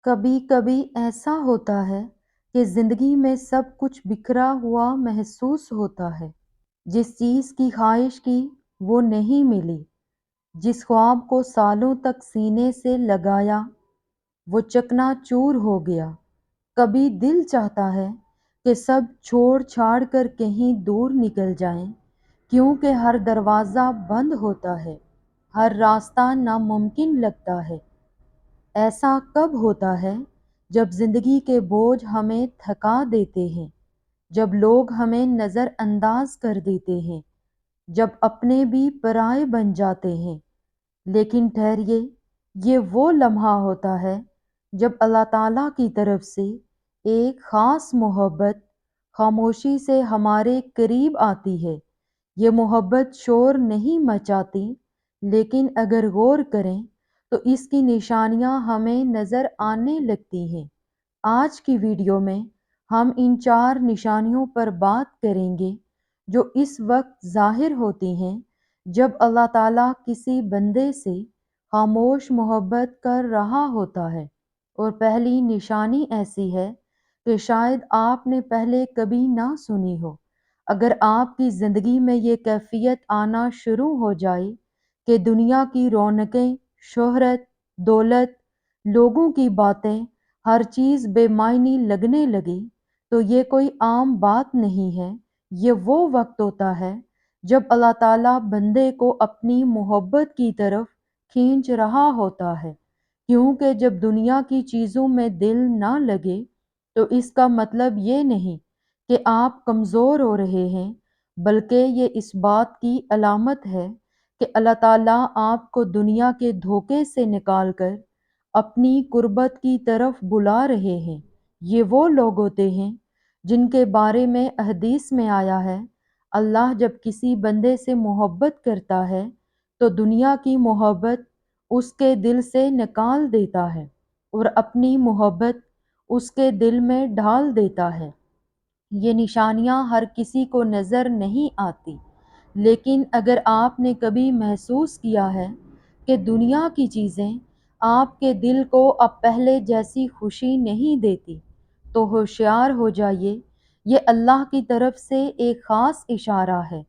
کبھی کبھی ایسا ہوتا ہے کہ زندگی میں سب کچھ بکھرا ہوا محسوس ہوتا ہے۔ جس چیز کی خواہش کی وہ نہیں ملی، جس خواب کو سالوں تک سینے سے لگایا وہ چکنا چور ہو گیا۔ کبھی دل چاہتا ہے کہ سب چھوڑ چھاڑ کر کہیں دور نکل جائیں، کیونکہ ہر دروازہ بند ہوتا ہے، ہر راستہ ناممکن لگتا ہے۔ ایسا کب ہوتا ہے؟ جب زندگی کے بوجھ ہمیں تھکا دیتے ہیں، جب لوگ ہمیں نظر انداز کر دیتے ہیں، جب اپنے بھی پرائے بن جاتے ہیں۔ لیکن ٹھہریے، یہ وہ لمحہ ہوتا ہے جب اللہ تعالیٰ کی طرف سے ایک خاص محبت خاموشی سے ہمارے قریب آتی ہے۔ یہ محبت شور نہیں مچاتی، لیکن اگر غور کریں تو اس کی نشانیاں ہمیں نظر آنے لگتی ہیں۔ آج کی ویڈیو میں ہم ان 4 نشانیوں پر بات کریں گے جو اس وقت ظاہر ہوتی ہیں جب اللہ تعالیٰ کسی بندے سے خاموش محبت کر رہا ہوتا ہے۔ اور پہلی نشانی ایسی ہے کہ شاید آپ نے پہلے کبھی نہ سنی ہو۔ اگر آپ کی زندگی میں یہ کیفیت آنا شروع ہو جائے کہ دنیا کی رونقیں، شہرت، دولت، لوگوں کی باتیں، ہر چیز بے معنی لگنے لگی، تو یہ کوئی عام بات نہیں ہے۔ یہ وہ وقت ہوتا ہے جب اللہ تعالیٰ بندے کو اپنی محبت کی طرف کھینچ رہا ہوتا ہے، کیونکہ جب دنیا کی چیزوں میں دل نہ لگے تو اس کا مطلب یہ نہیں کہ آپ کمزور ہو رہے ہیں، بلکہ یہ اس بات کی علامت ہے کہ اللہ تعالیٰ آپ کو دنیا کے دھوکے سے نکال کر اپنی قربت کی طرف بلا رہے ہیں۔ یہ وہ لوگ ہوتے ہیں جن کے بارے میں حدیث میں آیا ہے، اللہ جب کسی بندے سے محبت کرتا ہے تو دنیا کی محبت اس کے دل سے نکال دیتا ہے اور اپنی محبت اس کے دل میں ڈال دیتا ہے۔ یہ نشانیاں ہر کسی کو نظر نہیں آتی، لیکن اگر آپ نے کبھی محسوس کیا ہے کہ دنیا کی چیزیں آپ کے دل کو اب پہلے جیسی خوشی نہیں دیتی، تو ہوشیار ہو جائیے، یہ اللہ کی طرف سے ایک خاص اشارہ ہے۔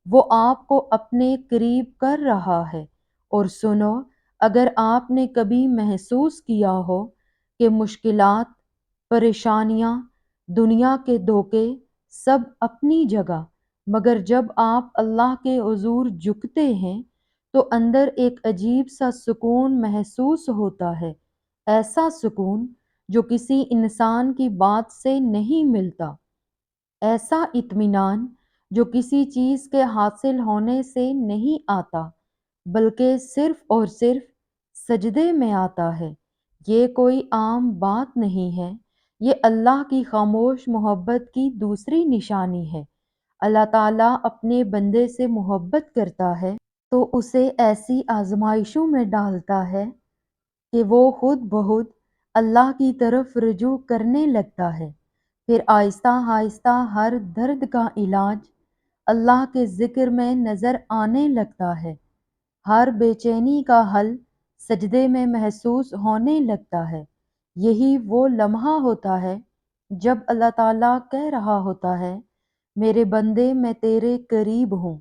وہ آپ کو اپنے قریب کر رہا ہے۔ اور سنو، اگر آپ نے کبھی محسوس کیا ہو کہ مشکلات، پریشانیاں، دنیا کے دھوکے سب اپنی جگہ، مگر جب آپ اللہ کے حضور جھکتے ہیں تو اندر ایک عجیب سا سکون محسوس ہوتا ہے، ایسا سکون جو کسی انسان کی بات سے نہیں ملتا، ایسا اطمینان جو کسی چیز کے حاصل ہونے سے نہیں آتا، بلکہ صرف اور صرف سجدے میں آتا ہے۔ یہ کوئی عام بات نہیں ہے، یہ اللہ کی خاموش محبت کی دوسری نشانی ہے۔ اللہ تعالیٰ اپنے بندے سے محبت کرتا ہے تو اسے ایسی آزمائشوں میں ڈالتا ہے کہ وہ خود بخود اللہ کی طرف رجوع کرنے لگتا ہے۔ پھر آہستہ آہستہ ہر درد کا علاج اللہ کے ذکر میں نظر آنے لگتا ہے، ہر بے چینی کا حل سجدے میں محسوس ہونے لگتا ہے۔ یہی وہ لمحہ ہوتا ہے جب اللہ تعالیٰ کہہ رہا ہوتا ہے، میرے بندے میں تیرے قریب ہوں،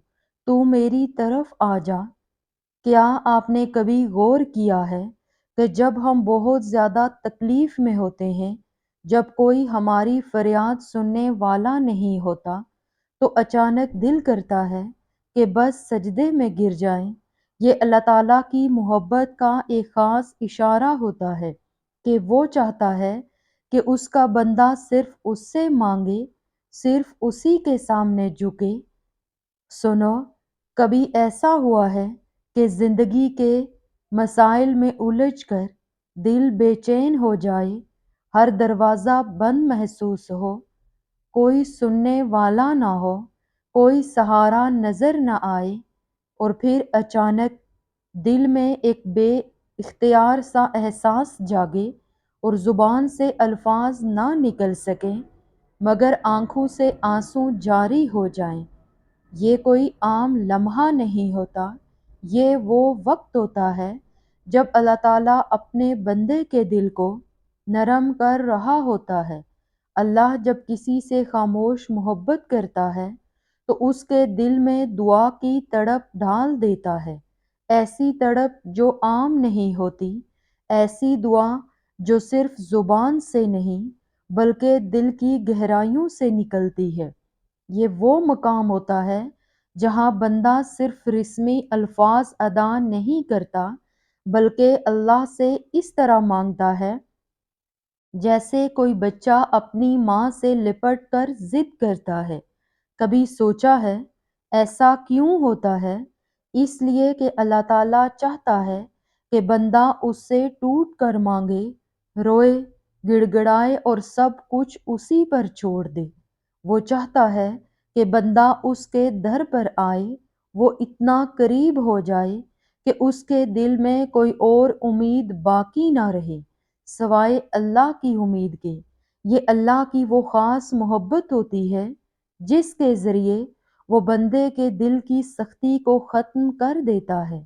تو میری طرف آ جا۔ کیا آپ نے کبھی غور کیا ہے کہ جب ہم بہت زیادہ تکلیف میں ہوتے ہیں، جب کوئی ہماری فریاد سننے والا نہیں ہوتا، تو اچانک دل کرتا ہے کہ بس سجدے میں گر جائیں؟ یہ اللہ تعالیٰ کی محبت کا ایک خاص اشارہ ہوتا ہے کہ وہ چاہتا ہے کہ اس کا بندہ صرف اس سے مانگے، صرف اسی کے سامنے جھکے۔ سنو، کبھی ایسا ہوا ہے کہ زندگی کے مسائل میں الجھ کر دل بے چین ہو جائے، ہر دروازہ بند محسوس ہو، کوئی سننے والا نہ ہو، کوئی سہارا نظر نہ آئے، اور پھر اچانک دل میں ایک بے اختیار سا احساس جاگے اور زبان سے الفاظ نہ نکل سکیں مگر آنکھوں سے آنسو جاری ہو جائیں؟ یہ کوئی عام لمحہ نہیں ہوتا، یہ وہ وقت ہوتا ہے جب اللہ تعالیٰ اپنے بندے کے دل کو نرم کر رہا ہوتا ہے۔ اللہ جب کسی سے خاموش محبت کرتا ہے تو اس کے دل میں دعا کی تڑپ ڈال دیتا ہے، ایسی تڑپ جو عام نہیں ہوتی، ایسی دعا جو صرف زبان سے نہیں بلکہ دل کی گہرائیوں سے نکلتی ہے۔ یہ وہ مقام ہوتا ہے جہاں بندہ صرف رسمی الفاظ ادا نہیں کرتا بلکہ اللہ سے اس طرح مانگتا ہے جیسے کوئی بچہ اپنی ماں سے لپٹ کر ضد کرتا ہے۔ کبھی سوچا ہے ایسا کیوں ہوتا ہے؟ اس لیے کہ اللہ تعالیٰ چاہتا ہے کہ بندہ اس سے ٹوٹ کر مانگے، روئے، گڑ گڑائے اور سب کچھ اسی پر چھوڑ دے۔ وہ چاہتا ہے کہ بندہ اس کے در پر آئے، وہ اتنا قریب ہو جائے کہ اس کے دل میں کوئی اور امید باقی نہ رہے سوائے اللہ کی امید کے۔ یہ اللہ کی وہ خاص محبت ہوتی ہے جس کے ذریعے وہ بندے کے دل کی سختی کو ختم کر دیتا ہے۔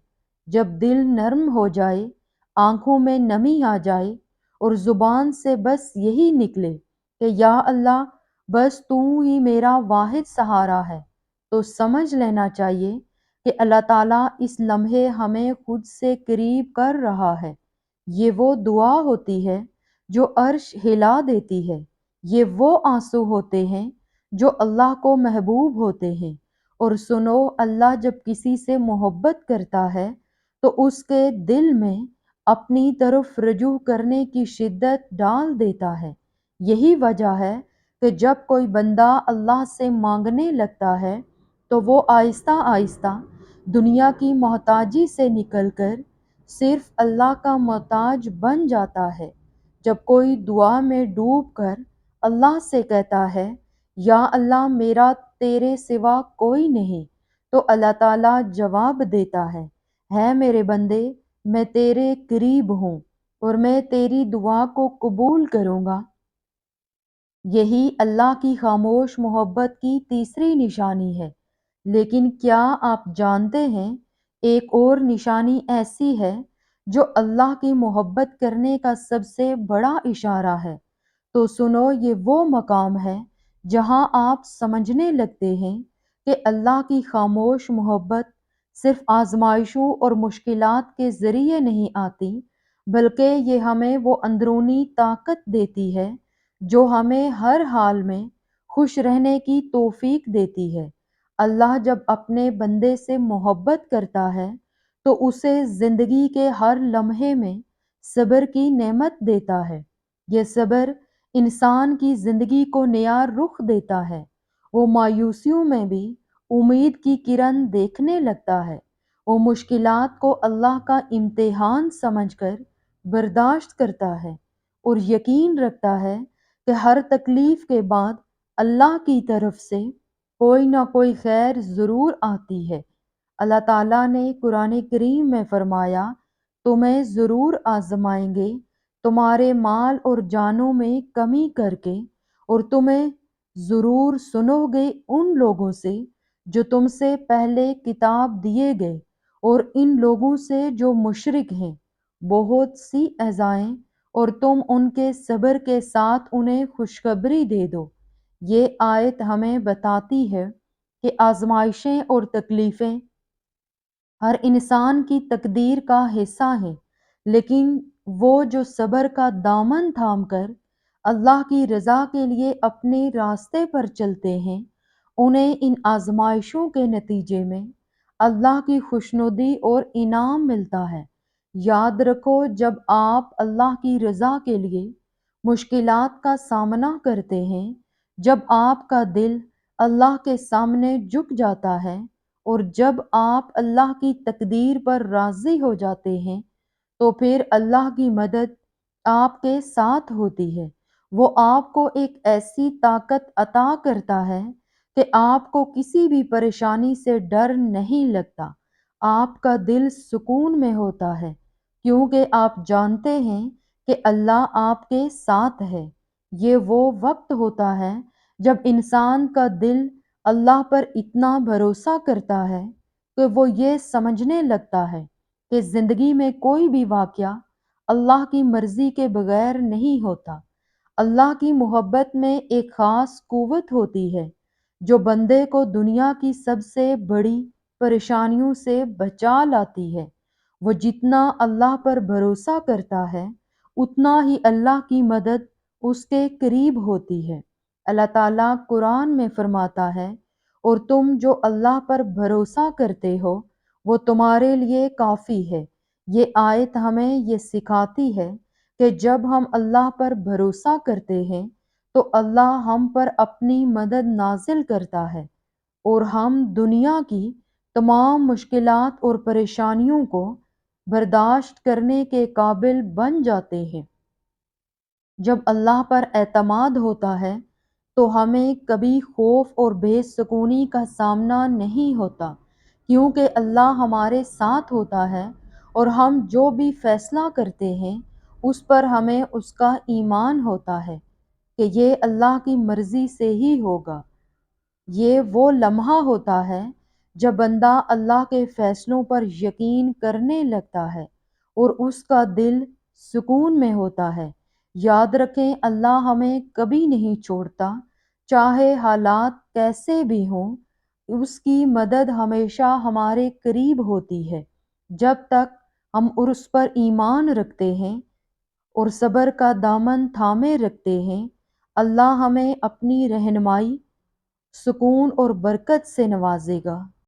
جب دل نرم ہو جائے، آنکھوں میں نمی آ جائے اور زبان سے بس یہی نکلے کہ یا اللہ بس تو ہی میرا واحد سہارا ہے، تو سمجھ لینا چاہیے کہ اللہ تعالیٰ اس لمحے ہمیں خود سے قریب کر رہا ہے۔ یہ وہ دعا ہوتی ہے جو عرش ہلا دیتی ہے، یہ وہ آنسو ہوتے ہیں جو اللہ کو محبوب ہوتے ہیں۔ اور سنو، اللہ جب کسی سے محبت کرتا ہے تو اس کے دل میں اپنی طرف رجوع کرنے کی شدت ڈال دیتا ہے۔ یہی وجہ ہے کہ جب کوئی بندہ اللہ سے مانگنے لگتا ہے تو وہ آہستہ آہستہ دنیا کی محتاجی سے نکل کر صرف اللہ کا محتاج بن جاتا ہے۔ جب کوئی دعا میں ڈوب کر اللہ سے کہتا ہے یا اللہ میرا تیرے سوا کوئی نہیں، تو اللہ تعالیٰ جواب دیتا ہے میرے بندے، میں تیرے قریب ہوں اور میں تیری دعا کو قبول کروں گا۔ یہی اللہ کی خاموش محبت کی تیسری نشانی ہے۔ لیکن کیا آپ جانتے ہیں ایک اور نشانی ایسی ہے جو اللہ کی محبت کرنے کا سب سے بڑا اشارہ ہے؟ تو سنو، یہ وہ مقام ہے جہاں آپ سمجھنے لگتے ہیں کہ اللہ کی خاموش محبت صرف آزمائشوں اور مشکلات کے ذریعے نہیں آتی، بلکہ یہ ہمیں وہ اندرونی طاقت دیتی ہے جو ہمیں ہر حال میں خوش رہنے کی توفیق دیتی ہے۔ اللہ جب اپنے بندے سے محبت کرتا ہے تو اسے زندگی کے ہر لمحے میں صبر کی نعمت دیتا ہے۔ یہ صبر انسان کی زندگی کو نیا رخ دیتا ہے۔ وہ مایوسیوں میں بھی امید کی کرن دیکھنے لگتا ہے۔ وہ مشکلات کو اللہ کا امتحان سمجھ کر برداشت کرتا ہے اور یقین رکھتا ہے کہ ہر تکلیف کے بعد اللہ کی طرف سے کوئی نہ کوئی خیر ضرور آتی ہے۔ اللہ تعالیٰ نے قرآن کریم میں فرمایا، تمہیں ضرور آزمائیں گے تمہارے مال اور جانوں میں کمی کر کے، اور تمہیں ضرور سنو گے ان لوگوں سے جو تم سے پہلے کتاب دیے گئے اور ان لوگوں سے جو مشرک ہیں، بہت سی ایذائیں، اور تم ان کے صبر کے ساتھ انہیں خوشخبری دے دو۔ یہ آیت ہمیں بتاتی ہے کہ آزمائشیں اور تکلیفیں ہر انسان کی تقدیر کا حصہ ہیں، لیکن وہ جو صبر کا دامن تھام کر اللہ کی رضا کے لیے اپنے راستے پر چلتے ہیں، انہیں ان آزمائشوں کے نتیجے میں اللہ کی خوشنودی اور انعام ملتا ہے۔ یاد رکھو، جب آپ اللہ کی رضا کے لیے مشکلات کا سامنا کرتے ہیں، جب آپ کا دل اللہ کے سامنے جھک جاتا ہے اور جب آپ اللہ کی تقدیر پر راضی ہو جاتے ہیں، تو پھر اللہ کی مدد آپ کے ساتھ ہوتی ہے۔ وہ آپ کو ایک ایسی طاقت عطا کرتا ہے کہ آپ کو کسی بھی پریشانی سے ڈر نہیں لگتا، آپ کا دل سکون میں ہوتا ہے، کیونکہ آپ جانتے ہیں کہ اللہ آپ کے ساتھ ہے۔ یہ وہ وقت ہوتا ہے جب انسان کا دل اللہ پر اتنا بھروسہ کرتا ہے کہ وہ یہ سمجھنے لگتا ہے کہ زندگی میں کوئی بھی واقعہ اللہ کی مرضی کے بغیر نہیں ہوتا۔ اللہ کی محبت میں ایک خاص قوت ہوتی ہے جو بندے کو دنیا کی سب سے بڑی پریشانیوں سے بچا لاتی ہے۔ وہ جتنا اللہ پر بھروسہ کرتا ہے اتنا ہی اللہ کی مدد اس کے قریب ہوتی ہے۔ اللہ تعالیٰ قرآن میں فرماتا ہے، اور تم جو اللہ پر بھروسہ کرتے ہو وہ تمہارے لیے کافی ہے۔ یہ آیت ہمیں یہ سکھاتی ہے کہ جب ہم اللہ پر بھروسہ کرتے ہیں تو اللہ ہم پر اپنی مدد نازل کرتا ہے اور ہم دنیا کی تمام مشکلات اور پریشانیوں کو برداشت کرنے کے قابل بن جاتے ہیں۔ جب اللہ پر اعتماد ہوتا ہے تو ہمیں کبھی خوف اور بے سکونی کا سامنا نہیں ہوتا، کیونکہ اللہ ہمارے ساتھ ہوتا ہے اور ہم جو بھی فیصلہ کرتے ہیں اس پر ہمیں اس کا ایمان ہوتا ہے کہ یہ اللہ کی مرضی سے ہی ہوگا۔ یہ وہ لمحہ ہوتا ہے جب بندہ اللہ کے فیصلوں پر یقین کرنے لگتا ہے اور اس کا دل سکون میں ہوتا ہے۔ یاد رکھیں، اللہ ہمیں کبھی نہیں چھوڑتا، چاہے حالات کیسے بھی ہوں۔ اس کی مدد ہمیشہ ہمارے قریب ہوتی ہے جب تک ہم اس پر ایمان رکھتے ہیں اور صبر کا دامن تھامے رکھتے ہیں۔ اللہ ہمیں اپنی رہنمائی، سکون اور برکت سے نوازے گا۔